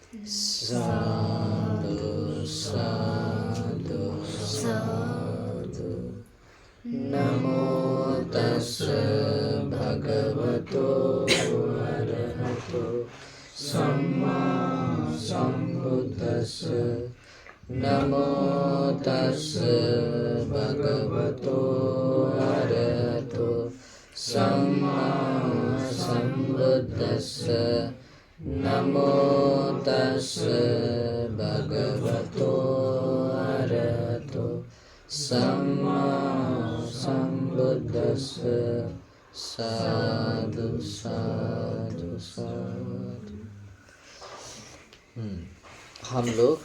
साधु साधु साधु। नमो तस्स भगवतो अरहतो सम्मा सम्बुद्दस्स। नमो तस्स भगवतो अरहतो सम्मा सम्बुद्दस्स। नमो तस्स भगवतो अरहतो सम्मा सम्बुद्दस्स। साधु साधु साधु। हम लोग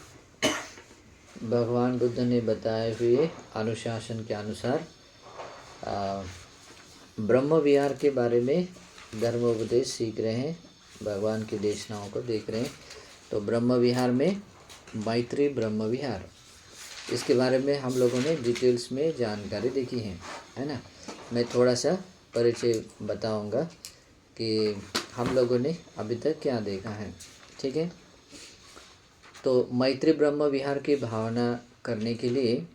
भगवान बुद्ध ने बताए हुए अनुशासन के अनुसार ब्रह्म विहार के बारे में धर्मोपदेश सीख रहे हैं, भगवान की देशनाओं को देख रहे हैं। तो ब्रह्म विहार में मैत्री ब्रह्म विहार, इसके बारे में हम लोगों ने डिटेल्स में जानकारी देखी है ना। मैं थोड़ा सा परिचय बताऊंगा कि हम लोगों ने अभी तक क्या देखा है, ठीक है। तो मैत्री ब्रह्म विहार की भावना करने के लिए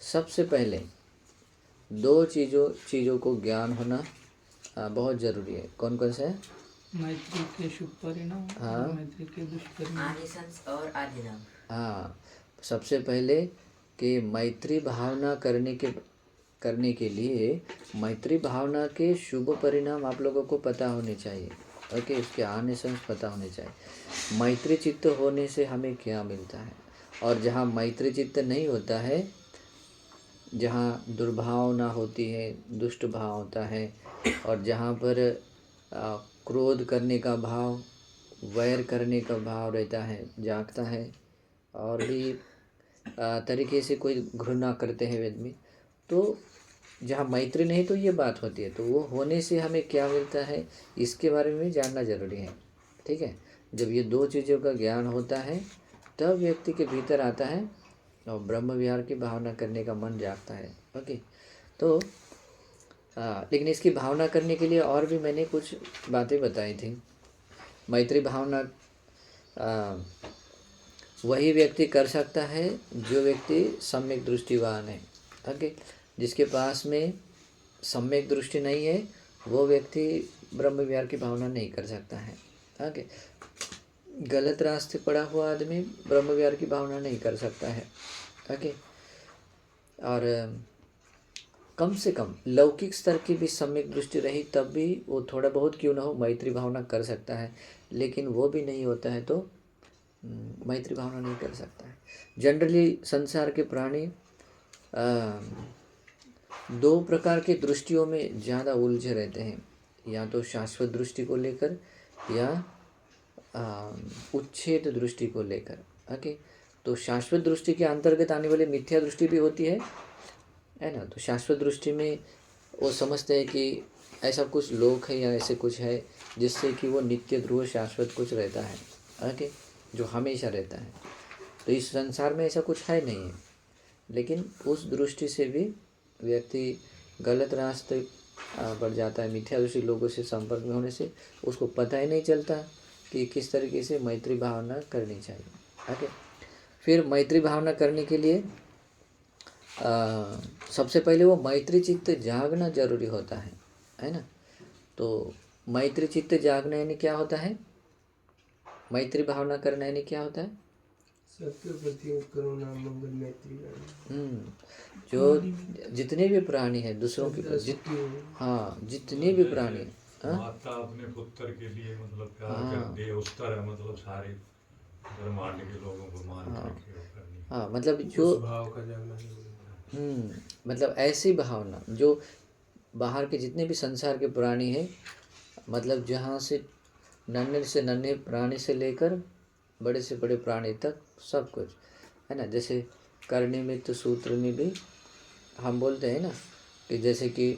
सबसे पहले दो चीज़ों को ज्ञान होना बहुत ज़रूरी है। कौन कौन सा है? मैत्री के शुभ परिणाम, हाँ, मैत्री के दुष्परिणाम, आनिसंस और आदिनाम। हाँ, सबसे पहले कि मैत्री भावना करने के लिए मैत्री भावना के शुभ परिणाम आप लोगों को पता होने चाहिए। ओके, उसके आनिसंस पता होने चाहिए। मैत्री चित्त होने से हमें क्या मिलता है, और जहाँ मैत्री चित्त नहीं होता है, जहाँ दुर्भावना होती है, दुष्ट भाव होता है, और जहाँ पर क्रोध करने का भाव, वैर करने का भाव रहता है, जागता है, और भी तरीके से कोई घृणा करते हैं वेद में, तो जहाँ मैत्री नहीं तो ये बात होती है। तो वो होने से हमें क्या मिलता है, इसके बारे में जानना जरूरी है, ठीक है। जब ये दो चीज़ों का ज्ञान होता है तब व्यक्ति के भीतर आता है और ब्रह्म विहार की भावना करने का मन जागता है। ओके, तो लेकिन इसकी भावना करने के लिए और भी मैंने कुछ बातें बताई थी। मैत्री भावना वही व्यक्ति कर सकता है जो व्यक्ति सम्यक दृष्टिवान है। ओके, जिसके पास में सम्यक दृष्टि नहीं है वो व्यक्ति ब्रह्म विहार की भावना नहीं कर सकता है। ओके, गलत रास्ते पड़ा हुआ आदमी ब्रह्म विहार की भावना नहीं कर सकता है। ओके, और कम से कम लौकिक स्तर की भी सम्यक दृष्टि रही तब भी वो थोड़ा बहुत क्यों ना हो मैत्री भावना कर सकता है। लेकिन वो भी नहीं होता है तो मैत्री भावना नहीं कर सकता है। जनरली संसार के प्राणी दो प्रकार के दृष्टियों में ज़्यादा उलझे रहते हैं, या तो शाश्वत दृष्टि को लेकर या उच्छेद दृष्टि को लेकर। ओके, तो शाश्वत दृष्टि के अंतर्गत आने वाली मिथ्या दृष्टि भी होती है ना। तो शाश्वत दृष्टि में वो समझते हैं कि ऐसा कुछ लोक है या ऐसे कुछ है जिससे कि वो नित्य ध्रुव शाश्वत कुछ रहता है। ओके, जो हमेशा रहता है। तो इस संसार में ऐसा कुछ है नहीं है, लेकिन उस दृष्टि से भी व्यक्ति गलत रास्ते पर जाता है। मिथ्या दृष्टि लोगों से संपर्क में होने से उसको पता ही नहीं चलता कि किस तरीके से मैत्री भावना करनी चाहिए। ओके, फिर मैत्री भावना करने के लिए सबसे पहले वो मैत्री चित्त जागना जरूरी होता है ना। तो मैत्री चित्त जागना यानी क्या होता है, मैत्री भावना करना यानी क्या होता है? सबके प्रति करुणा, मंगल, मैत्री। जो जितने भी प्राणी हैं दूसरों के हाँ, जितने भी प्राणी, माता अपने पुत्र के लिए मतलब प्यार करती है, उस तरह मतलब सारे ब्रह्मांड के लोगों को मान के करनी। हाँ, मतलब जो भाव का जागना है। मतलब ऐसी भावना जो बाहर के जितने भी संसार के प्राणी हैं, मतलब जहाँ से नन्हे प्राणी से लेकर बड़े से बड़े प्राणी तक सब कुछ है ना। जैसे करणी मित्र सूत्र में भी हम बोलते हैं ना कि जैसे कि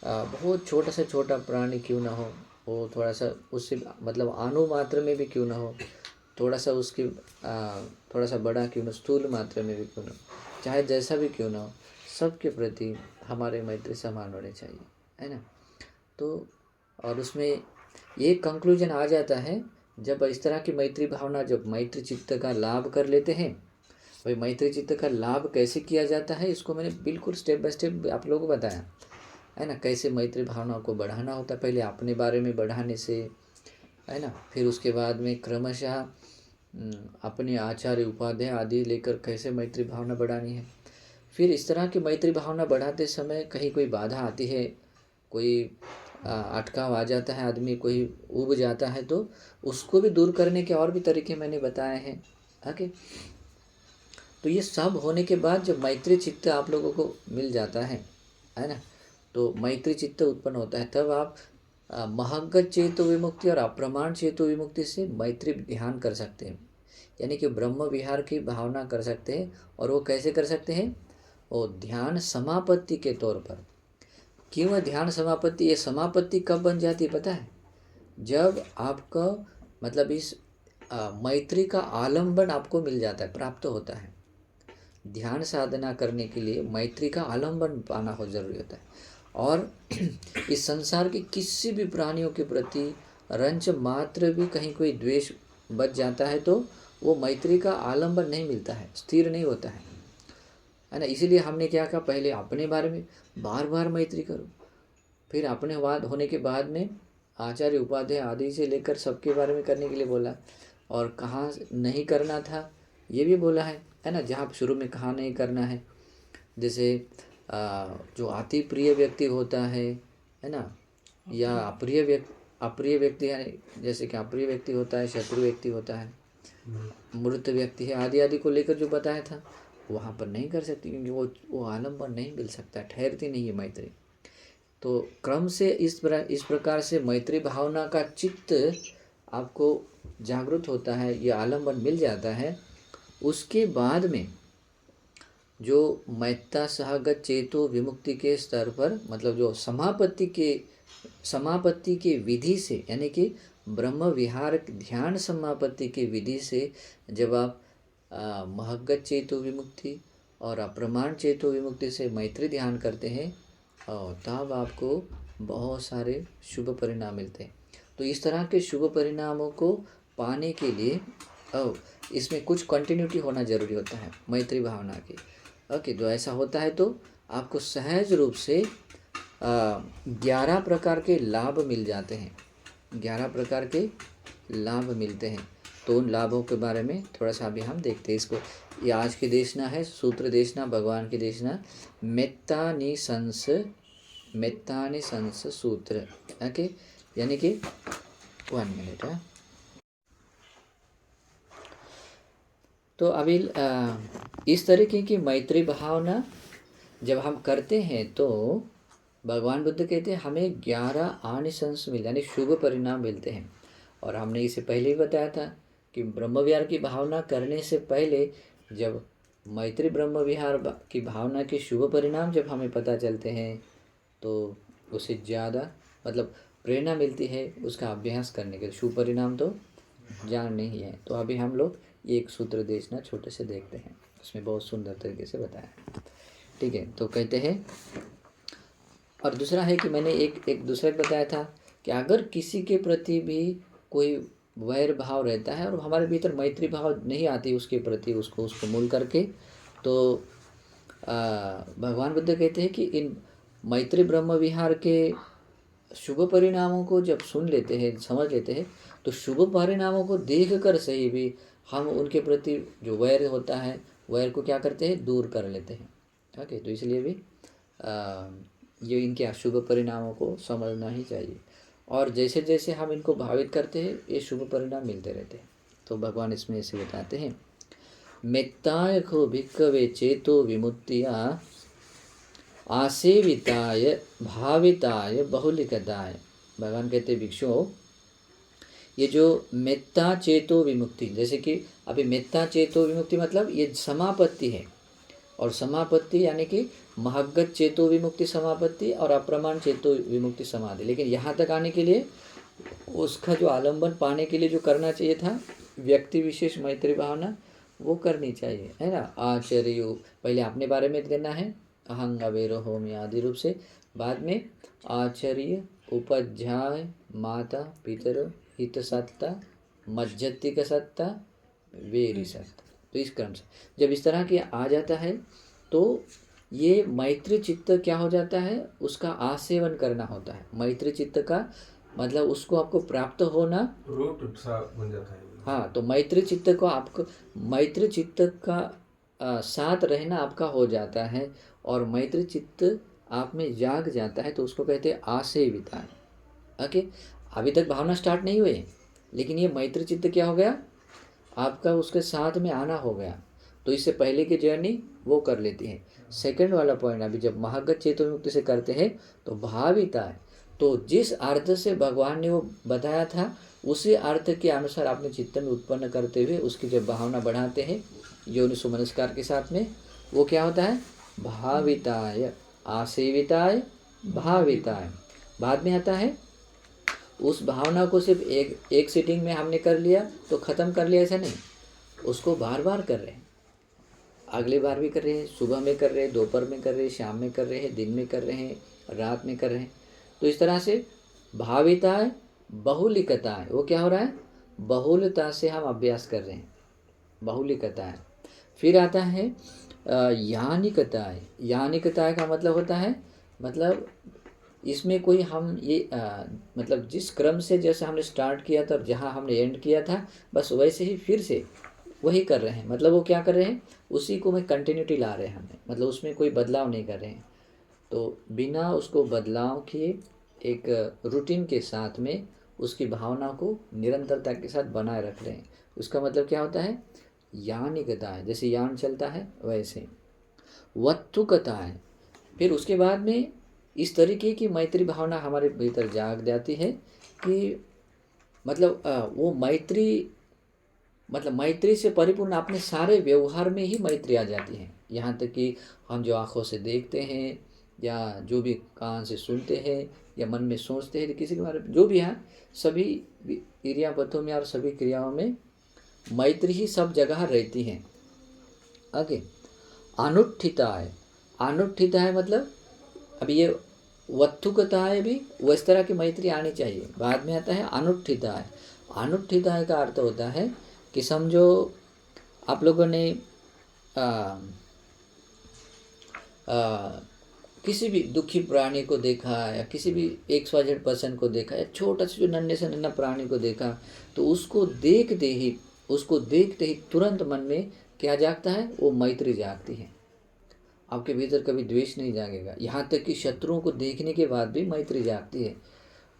बहुत छोटा से छोटा प्राणी क्यों ना हो, वो थोड़ा सा उससे मतलब अणु मात्र में भी क्यों ना हो, थोड़ा सा उसकी थोड़ा सा बड़ा क्यों ना, स्थूल मात्रा में भी क्यों ना, चाहे जैसा भी क्यों ना हो, सबके प्रति हमारे मैत्री समान होने चाहिए, है ना। तो और उसमें ये कंक्लूजन आ जाता है जब इस तरह की मैत्री भावना, जब मैत्री चित्त का लाभ कर लेते हैं, भाई मैत्री चित्त का लाभ कैसे किया जाता है इसको मैंने बिल्कुल स्टेप बाय स्टेप आप लोगों को बताया है ना। कैसे मैत्री भावना को बढ़ाना होता है, पहले अपने बारे में बढ़ाने से, है ना, फिर उसके बाद में क्रमशः अपने आचार्य उपाध्याय आदि लेकर कैसे मैत्री भावना बढ़ानी है। फिर इस तरह की मैत्री भावना बढ़ाते समय कहीं कोई बाधा आती है, कोई अटकाव आ जाता है, आदमी कोई उब जाता है, तो उसको भी दूर करने के और भी तरीके मैंने बताए हैं। ओके, तो ये सब होने के बाद जब मैत्री चित्त आप लोगों को मिल जाता है ना, तो मैत्री चित्त उत्पन्न होता है, तब आप महग्गत चेतो विमुक्ति और अप्रमाण चेतो विमुक्ति से मैत्री ध्यान कर सकते हैं, यानी कि ब्रह्म विहार की भावना कर सकते हैं। और वो कैसे कर सकते हैं? वो ध्यान समापत्ति के तौर पर। क्यों ध्यान समापत्ति? ये समापत्ति कब बन जाती है पता है? जब आपका मतलब इस मैत्री का आलम्बन आपको मिल जाता है, प्राप्त होता है। ध्यान साधना करने के लिए मैत्री का आलम्बन पाना हो जरूरी होता है। और इस संसार के किसी भी प्राणियों के प्रति रंच मात्र भी कहीं कोई द्वेष बच जाता है तो वो मैत्री का आलम्बन नहीं मिलता है, स्थिर नहीं होता है ना। इसीलिए हमने क्या कहा, पहले अपने बारे में बार बार मैत्री करो, फिर अपने बाद होने के बाद में आचार्य उपाध्याय आदि से लेकर सबके बारे में करने के लिए बोला। और कहाँ नहीं करना था ये भी बोला है ना। जहाँ शुरू में कहाँ नहीं करना है, जैसे जो अति प्रिय व्यक्ति होता है ना, या अप्रिय व्यक्ति है, जैसे कि अप्रिय व्यक्ति होता है, शत्रु व्यक्ति होता है, मृत व्यक्ति है, आदि आदि को लेकर जो बताया था वहाँ पर नहीं कर सकती, क्योंकि वो आलम्बन नहीं मिल सकता, ठहरती नहीं है मैत्री। तो क्रम से इस प्रकार से मैत्री भावना का चित्त आपको जागृत होता है, ये आलम्बन मिल जाता है। उसके बाद में जो मैत्ता सहगत चेतो विमुक्ति के स्तर पर, मतलब जो समापत्ति के विधि से, यानी कि ब्रह्म विहार ध्यान समापत्ति के विधि से जब आप महग्गत चेतो विमुक्ति और अप्रमाण चेतो विमुक्ति से मैत्री ध्यान करते हैं, और तब आपको बहुत सारे शुभ परिणाम मिलते हैं। तो इस तरह के शुभ परिणामों को पाने के लिए इसमें कुछ कंटिन्यूटी होना जरूरी होता है मैत्री भावना की। ओके, तो ऐसा होता है तो आपको सहज रूप से 11 प्रकार के लाभ मिल जाते हैं, 11 प्रकार के लाभ मिलते हैं। तो उन लाभों के बारे में थोड़ा सा अभी हम देखते हैं। इसको ये आज की देशना है, सूत्र देशना, भगवान की देशना, मेत्तानि संस सूत्र। ओके, यानी कि 1 मिनट है। तो अभी इस तरीके की मैत्री भावना जब हम करते हैं तो भगवान बुद्ध कहते हैं हमें 11 आनिशंस मिल, यानी शुभ परिणाम मिलते हैं। और हमने इसे पहले ही बताया था कि ब्रह्म विहार की भावना करने से पहले जब मैत्री ब्रह्म विहार की भावना के शुभ परिणाम जब हमें पता चलते हैं तो उसे ज़्यादा मतलब प्रेरणा मिलती है उसका अभ्यास करने के। शुभ परिणाम तो जान नहीं है। तो अभी हम लोग एक सूत्र देखना छोटे से देखते हैं, उसमें बहुत सुंदर तरीके से बताया है। ठीक है, तो कहते हैं, और दूसरा है कि मैंने एक दूसरा बताया था कि अगर किसी के प्रति भी कोई वैर भाव रहता है और हमारे भीतर मैत्री भाव नहीं आती उसके प्रति, उसको मूल करके, तो भगवान बुद्ध कहते हैं कि इन मैत्री ब्रह्म विहार के शुभ परिणामों को जब सुन लेते हैं, समझ लेते हैं, तो शुभ परिणामों को देख कर सही भी हम उनके प्रति जो वैर होता है, वैर को क्या करते हैं, दूर कर लेते हैं। ओके, तो इसलिए भी ये इनके अशुभ परिणामों को समझना ही चाहिए। और जैसे जैसे हम इनको भावित करते हैं ये शुभ परिणाम मिलते रहते हैं। तो भगवान इसमें ऐसे बताते हैं, मेत्ताय को भिक्खवे चेतो विमुक्तिया आसेविताय भाविताय बहुलिकदाय। भगवान कहते भिक्षुओं, ये जो मेत्ता चेतो विमुक्ति, जैसे कि अभी मेत्ता चेतो विमुक्ति मतलब ये समापत्ति है, और समापत्ति यानी कि महग्गत चेतो विमुक्ति समापत्ति और अप्रमाण चेतो विमुक्ति समाधि। लेकिन यहाँ तक आने के लिए उसका जो आलम्बन पाने के लिए जो करना चाहिए था व्यक्ति विशेष मैत्री भावना, वो करनी चाहिए, है ना। आचर्य पहले अपने बारे में देना है, अहंग अवेरो होम आदि रूप से, बाद में आचर्य उपाध्याय माता पितर हितसत्ता मज्जति का सत्ता वेरी सत्ता। तो इस क्रम से जब इस तरह के आ जाता है तो ये मैत्री चित्त क्या हो जाता है, उसका आसेवन करना होता है। मैत्री चित्त का मतलब उसको आपको प्राप्त होना, रूट सा बन जाता है। हाँ, तो मैत्री चित्त को आपको मैत्री चित्त का साथ रहना आपका हो जाता है और मैत्री चित्त आप में जाग जाता है, तो उसको कहते हैं आसेविता। ओके, अभी तक भावना स्टार्ट नहीं हुई लेकिन ये मैत्री चित्त क्या हो गया, आपका उसके साथ में आना हो गया। तो इससे पहले की जर्नी वो कर लेती है। सेकंड वाला पॉइंट, अभी जब महागत चेतन मुक्ति से करते हैं तो भाविता है, तो जिस अर्थ से भगवान ने वो बताया था उसी अर्थ के अनुसार अपने चित्त में उत्पन्न करते हुए उसकी जब भावना बढ़ाते हैं योनि सुमनस्कार के साथ में, वो क्या होता है, भाविताय, आसेविताय, भाविताय। बाद में आता है उस भावना को सिर्फ एक सीटिंग में हमने कर लिया तो ख़त्म कर लिया, ऐसा नहीं, उसको बार बार कर रहे हैं। अगली बार भी कर रहे हैं, सुबह में कर रहे हैं, दोपहर में कर रहे हैं, शाम में कर रहे हैं, दिन में कर रहे हैं, रात में कर रहे हैं। तो इस तरह से भाविताएं, बहुलिकताएं, वो क्या हो रहा है, बहुलता से हम अभ्यास कर रहे हैं, बहुलिकताएं। फिर आता है यानिकताएं। यानिकताएं का मतलब होता है, मतलब इसमें कोई हम ये मतलब जिस क्रम से जैसे हमने स्टार्ट किया था और जहाँ हमने एंड किया था बस वैसे ही फिर से वही कर रहे हैं। मतलब वो क्या कर रहे हैं, उसी को में कंटिन्यूटी ला रहे हैं हमें, मतलब उसमें कोई बदलाव नहीं कर रहे हैं। तो बिना उसको बदलाव किए एक रूटीन के साथ में उसकी भावना को निरंतरता के साथ बनाए रख रहे हैं। उसका मतलब क्या होता है, यानिकता है, जैसे यान चलता है वैसे। वत्तुकता है, फिर उसके बाद में इस तरीके की मैत्री भावना हमारे भीतर जाग जाती है कि मतलब वो मैत्री, मतलब मैत्री से परिपूर्ण अपने सारे व्यवहार में ही मैत्री आ जाती है। यहाँ तक कि हम जो आँखों से देखते हैं या जो भी कान से सुनते हैं या मन में सोचते हैं किसी के बारे में, जो भी है, सभी क्रियापथों में और सभी क्रियाओं में मैत्री ही सब जगह रहती है। आगे अनुष्ठिता है। अनुष्ठिता है मतलब अब ये वत्तुकता है भी उस तरह की मैत्री आनी चाहिए। बाद में आता है अनुष्ठिता है। अनुष्ठिता का अर्थ होता है कि समझो आप लोगों ने किसी भी दुखी प्राणी को देखा या किसी भी XYZ पर्सन को देखा या छोटा सा जो नन्हे से नन्हा प्राणी को देखा, तो उसको देखते ही तुरंत मन में क्या जागता है, वो मैत्री जागती है। आपके भीतर कभी द्वेष नहीं जागेगा, यहाँ तक कि शत्रुओं को देखने के बाद भी मैत्री जागती है।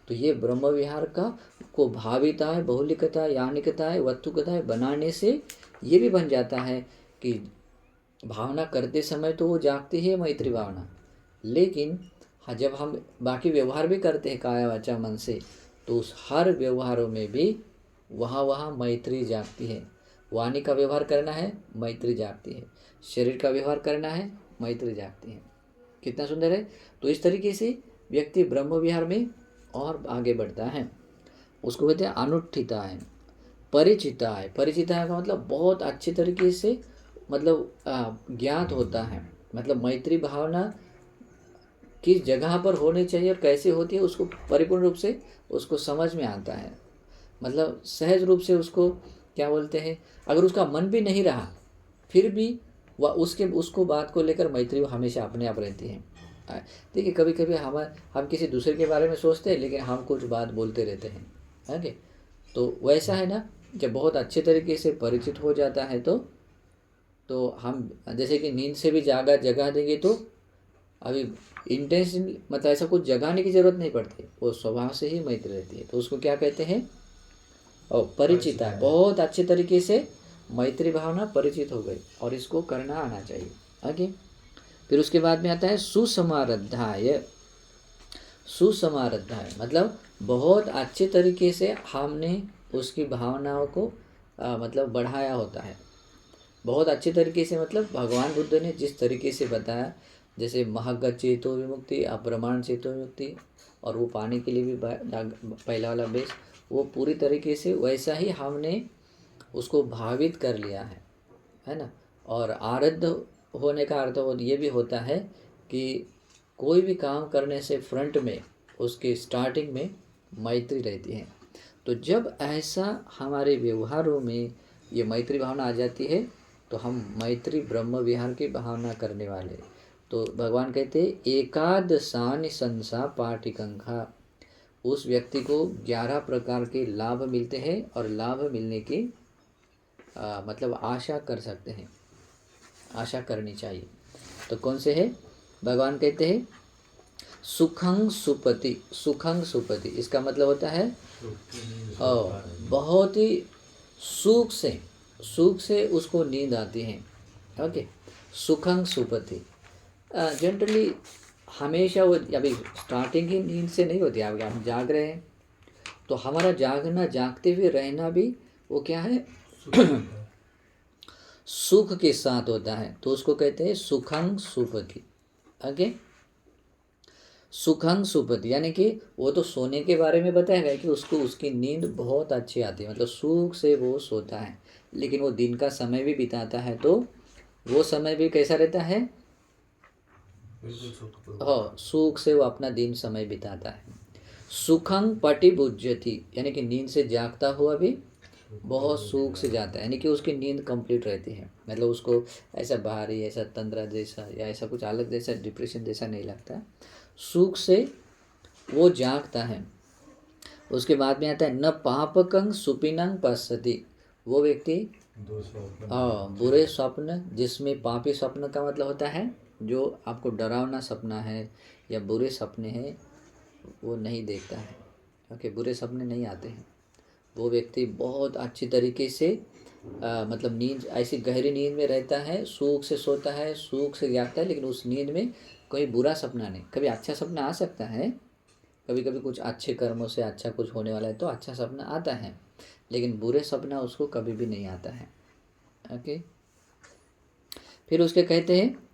तो ये ब्रह्म विहार का को भाविता है, बहुलिकता है, यानिकता है, वत्तुकता है बनाने से ये भी बन जाता है कि भावना करते समय तो वो जागती है मैत्री भावना, लेकिन हाँ जब हम बाकी व्यवहार भी करते हैं काया वाचा मन से, तो उस हर व्यवहारों में भी वहाँ मैत्री जागती है। वाणी का व्यवहार करना है, मैत्री जागती है। शरीर का व्यवहार करना है, मैत्री जागती है। कितना सुंदर है। तो इस तरीके से व्यक्ति ब्रह्म विहार में और आगे बढ़ता है। उसको कहते हैं अनुष्ठिता है। परिचिता है। परिचिता है का मतलब बहुत अच्छे तरीके से मतलब ज्ञात होता है, मतलब मैत्री भावना किस जगह पर होनी चाहिए और कैसे होती है उसको परिपूर्ण रूप से उसको समझ में आता है। मतलब सहज रूप से उसको क्या बोलते हैं, अगर उसका मन भी नहीं रहा फिर भी वह उसको बात को लेकर मैत्री हमेशा अपने आप रहती है। देखिए कभी कभी हम किसी दूसरे के बारे में सोचते हैं लेकिन हम कुछ बात बोलते रहते हैं, है कि? तो वैसा है ना, जब बहुत अच्छे तरीके से परिचित हो जाता है तो हम जैसे कि नींद से भी जगा देंगे तो अभी इंटेंशन मतलब ऐसा कुछ जगाने की ज़रूरत नहीं पड़ती, वो स्वभाव से ही मैत्री रहती है। तो उसको क्या कहते हैं, और परिचित है। बहुत अच्छे तरीके से मैत्री भावना परिचित हो गई और इसको करना आना चाहिए। आगे फिर उसके बाद में आता है सुसमारद्धाय। सुसमारद्धाय मतलब बहुत अच्छे तरीके से हमने उसकी भावनाओं को मतलब बढ़ाया होता है। बहुत अच्छे तरीके से मतलब भगवान बुद्ध ने जिस तरीके से बताया, जैसे महगत चेतो विमुक्ति, अप्रमाण चेतो विमुक्ति, और वो पाने के लिए भी पहला वाला बेस, वो पूरी तरीके से वैसा ही हमने उसको भावित कर लिया है ना। और आरब्ध होने का अर्थ ये भी होता है कि कोई भी काम करने से फ्रंट में उसके स्टार्टिंग में मैत्री रहती है। तो जब ऐसा हमारे व्यवहारों में ये मैत्री भावना आ जाती है तो हम मैत्री ब्रह्म विहार की भावना करने वाले। तो भगवान कहते हैं एकादशानि संसा पाटिकंखा, उस व्यक्ति को 11 प्रकार के लाभ मिलते हैं और लाभ मिलने की मतलब आशा कर सकते हैं, आशा करनी चाहिए। तो कौन से है? भगवान कहते हैं सुखं सुपति। सुखं सुपति इसका मतलब होता है बहुत ही सुख से उसको नींद आती है। ओके, सुखं सुपति जनरली हमेशा वो अभी स्टार्टिंग की नींद से नहीं होती। अभी हम जाग रहे हैं तो हमारा जागना, जागते हुए रहना भी वो क्या है? सुख के साथ होता है, तो उसको कहते हैं सुखं सुपति। ओके, सुखं सुपति यानी कि वो तो सोने के बारे में बताएगा कि उसको उसकी नींद बहुत अच्छी आती है, मतलब सुख से वो सोता है। लेकिन वो दिन का समय भी बिताता है तो वो समय भी कैसा रहता है? हाँ, सुख से वो अपना दिन समय बिताता है। सुखं पटिभुज्यति यानी कि नींद से जागता हुआ भी बहुत सुख से जाता है, यानी कि उसकी नींद कंप्लीट रहती है, मतलब उसको ऐसा भारी, ऐसा तंद्रा जैसा या ऐसा कुछ अलग जैसा डिप्रेशन जैसा नहीं लगता, सुख से वो जागता है। उसके बाद में आता है न पापकं सुपिनं पश्यति, वो व्यक्ति बुरे स्वप्न, जिसमें पापी स्वप्न का मतलब होता है जो आपको डरावना सपना है या बुरे सपने हैं वो नहीं देखता है। ओके, बुरे सपने नहीं आते हैं। वो व्यक्ति बहुत अच्छी तरीके से मतलब नींद, ऐसी गहरी नींद में रहता है, सुख से सोता है, सुख से जागता है, लेकिन उस नींद में कोई बुरा सपना नहीं। कभी अच्छा सपना आ सकता है, कभी कभी कुछ अच्छे कर्मों से अच्छा कुछ होने वाला है तो अच्छा सपना आता है, लेकिन बुरे सपना उसको कभी भी नहीं आता है। ओके, फिर उसके कहते हैं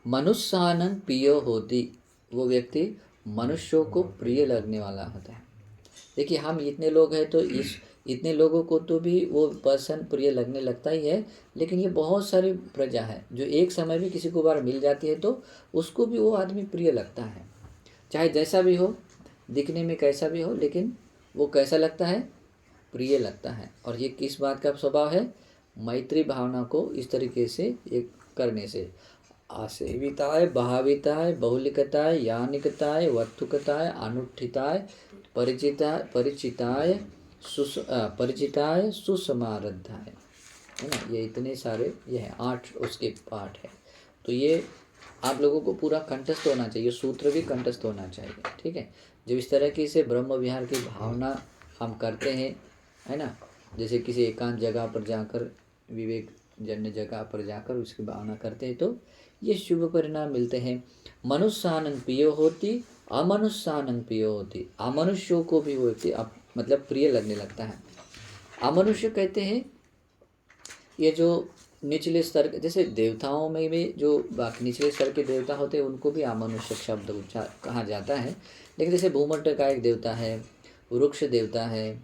मनुष्यानं प्रियो होती, वो व्यक्ति मनुष्यों को प्रिय लगने वाला होता है। देखिए हम इतने लोग हैं तो इतने लोगों को तो भी वो पर्सन प्रिय लगने लगता ही है, लेकिन ये बहुत सारी प्रजा है जो एक समय भी किसी को बार मिल जाती है तो उसको भी वो आदमी प्रिय लगता है, चाहे जैसा भी हो, दिखने में कैसा भी हो, लेकिन वो कैसा लगता है? प्रिय लगता है। और ये किस बात का स्वभाव है? मैत्री भावना को इस तरीके से ये करने से आसेविताय, भाविताय, बहुलिकताय, यानिकताय, वत्तुकताय, अनुष्ठिताय, परिचिताय, सुसमारद्धाय, है ना। ये इतने सारे ये हैं 8 उसके पाठ है। तो ये आप लोगों को पूरा कंठस्थ होना चाहिए, सूत्र भी कंठस्थ होना चाहिए, ठीक है। जब इस तरह की से ब्रह्म विहार की भावना हम करते हैं, है ना, जैसे किसी एकांत जगह पर जाकर, विवेक जन्य जगह पर जाकर उसकी भावना करते हैं तो ये शुभ परिणाम मिलते हैं। मनुष्यानं प्रियो होती, अमनुष्यानं प्रियो होती, अमनुष्यों को भी वो व्यक्ति मतलब प्रिय लगने लगता है। अमनुष्य कहते हैं ये जो निचले स्तर, जैसे देवताओं में भी जो बाकी निचले स्तर के देवता होते हैं उनको भी अमनुष्य शब्द कहा जाता है। लेकिन जैसे भूमंडल का एक देवता है, वृक्ष देवता है,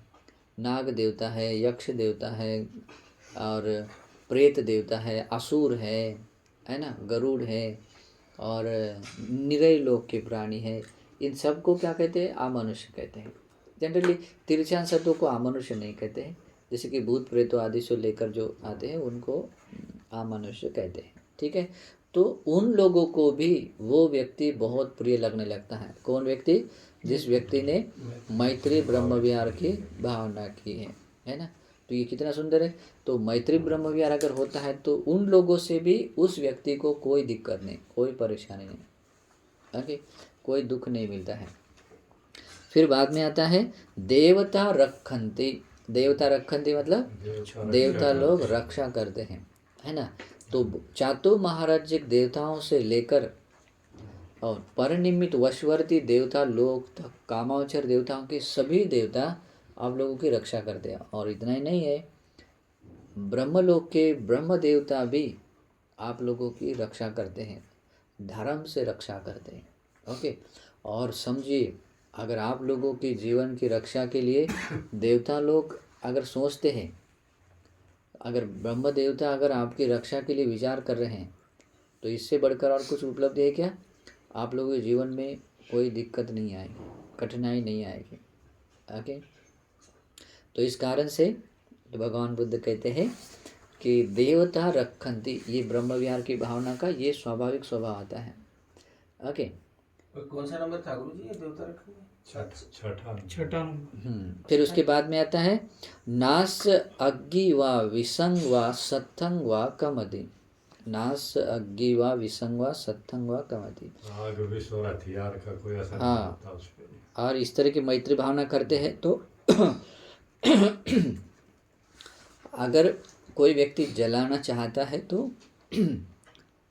नाग देवता है, यक्ष देवता है और प्रेत देवता है, असुर है ना, गरुड़ है और निरय लोक के प्राणी है, इन सब को क्या कहते हैं? अमनुष्य कहते हैं। जनरली तिरछान शब्दों को अमनुष्य नहीं कहते हैं, जैसे कि भूत प्रेत आदि से लेकर जो आते हैं उनको अमनुष्य कहते हैं, ठीक है। तो उन लोगों को भी वो व्यक्ति बहुत प्रिय लगने लगता है। कौन व्यक्ति? जिस व्यक्ति ने मैत्री ब्रह्म विहार की भावना की है ना। तो ये कितना सुंदर है। तो मैत्री ब्रह्म विहार अगर होता है तो उन लोगों से भी उस व्यक्ति को कोई दिक्कत नहीं, कोई परेशानी नहीं, ओके, कोई दुख नहीं मिलता है। फिर बाद में आता है देवता रक्षन्ति। देवता रक्षन्ति मतलब देवता लोग रक्षा करते हैं, है ना। तो चातु महाराज्य देवताओं से लेकर और परनिमित वशवर्ती देवता लोग तक, कामावचर देवताओं के सभी देवता आप लोगों की रक्षा करते हैं। और इतना ही नहीं है, ब्रह्मलोक के ब्रह्म देवता भी आप लोगों की रक्षा करते हैं, धर्म से रक्षा करते हैं, ओके। और समझिए अगर आप लोगों की जीवन की रक्षा के लिए देवता लोग अगर सोचते हैं, अगर ब्रह्म देवता अगर आपकी रक्षा के लिए विचार कर रहे हैं तो इससे बढ़कर और कुछ उपलब्धि है क्या? आप लोगों के जीवन में कोई दिक्कत नहीं आएगी, कठिनाई नहीं आएगी, ओके। तो इस कारण से भगवान बुद्ध कहते हैं कि देवता रखंती, ये ब्रह्म विहार की भावना का ये स्वाभाविक स्वभाव आता है। ओके। और कौन सा नंबर था गुरु जी, ये देवता रखेंगे? छठा नंबर। फिर उसके बाद में आता है नास अग्नि व विसंग व सत्संग व कमति। नास अग्नि व विसंग व सत्संग व कमति। आग विष और हथियार का कोई असर हाँ। नहीं होता उस पे। और इस तरह की मैत्री भावना करते हैं तो अगर कोई व्यक्ति जलाना चाहता है तो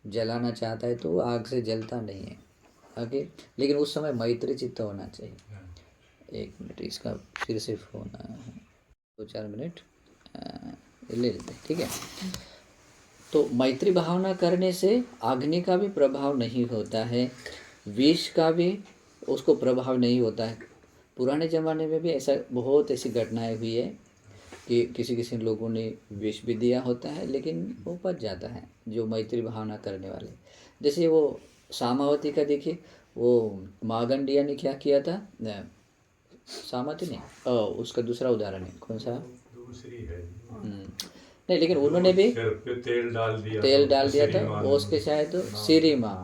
जलाना चाहता है तो वो आग से जलता नहीं है। ओके। लेकिन उस समय मैत्री चित्त होना चाहिए। एक मिनट, इसका फिर से फोन आया है, 2-4 मिनट ले लेते हैं, ठीक है। तो मैत्री भावना करने से अग्नि का भी प्रभाव नहीं होता है, विष का भी उसको प्रभाव नहीं होता है। पुराने ज़माने में भी ऐसा बहुत ऐसी घटनाएं हुई है कि किसी लोगों ने विष भी दिया होता है लेकिन वो बच जाता है, जो मैत्री भावना करने वाले। जैसे वो सामावती का देखिए, वो मागंडिया ने क्या किया था, सामवती नहीं, उसका दूसरा उदाहरण है, कौन सा? दूसरी है। नहीं, लेकिन उन्होंने भी सिर पे तेल डाल दिया था, वो उसके शायद सिरी माँ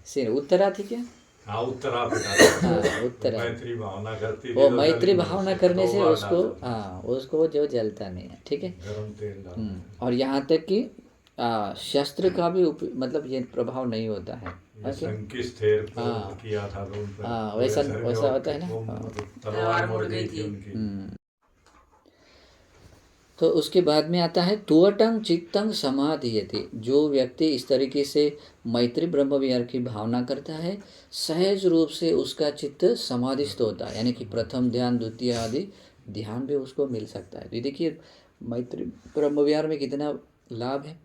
सिर उत्तरा थी क्या? हाँ, उत्तरा हाँ, उत्तरा। मैत्री भावना करती वो मैत्री भावना करने से उसको, हाँ, उसको जो जलता नहीं है, ठीक है। गरम तेल डाल। और यहाँ तक कि शस्त्र का भी मतलब ये प्रभाव नहीं होता है। संकिस थे किया था तो उन पर हाँ, वैसा होता है ना। तलवार मुड़ गई थी उनकी। तो उसके बाद में आता है तुअटंग चित्तंग समाधियति। जो व्यक्ति इस तरीके से मैत्री ब्रह्म विहार की भावना करता है, सहज रूप से उसका चित्त समाधिस्थ होता है, यानी कि प्रथम ध्यान, द्वितीय आदि ध्यान भी उसको मिल सकता है। तो देखिए मैत्री ब्रह्म विहार में कितना लाभ है,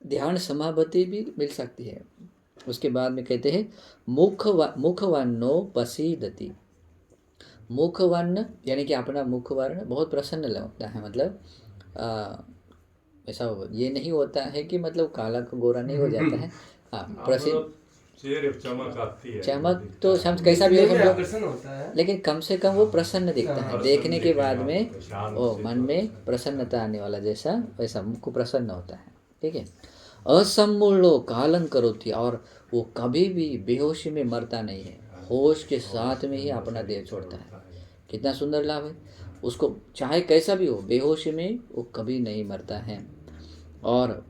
ध्यान समाधि भी मिल सकती है। उसके बाद में कहते हैं मुखवन्नो पसीदति। मुखवर्ण यानी कि अपना मुखवर्ण बहुत प्रसन्न लगता है, मतलब ऐसा ये नहीं होता है कि मतलब काला को गोरा नहीं हो जाता है। हाँ, प्रसन्न, चेहरे चमक आती है। चमक तो समझ कैसा भी हो, प्रसन्न होता है, लेकिन कम से कम वो प्रसन्न दिखता है, देखने के बाद में वो मन में प्रसन्नता आने वाला जैसा, वैसा मुख प्रसन्न होता है, ठीक है। असम्मूढ़ो कालं करोति, और वो कभी भी बेहोशी में मरता नहीं है, होश के साथ में ही अपना देह छोड़ता है। कितना सुंदर लाभ है उसको, चाहे कैसा भी हो, बेहोशी में वो कभी नहीं मरता है। और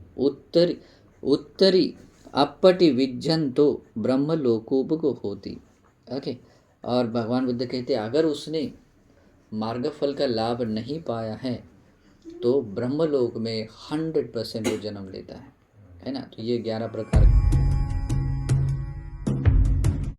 उत्तरी अपटि विज्जंतो ब्रह्मलोकोपगो होती। ओके। और भगवान बुद्ध कहते हैं अगर उसने मार्गफल का लाभ नहीं पाया है तो ब्रह्मलोक में 100% वो जन्म लेता है ना। तो ये 11 प्रकार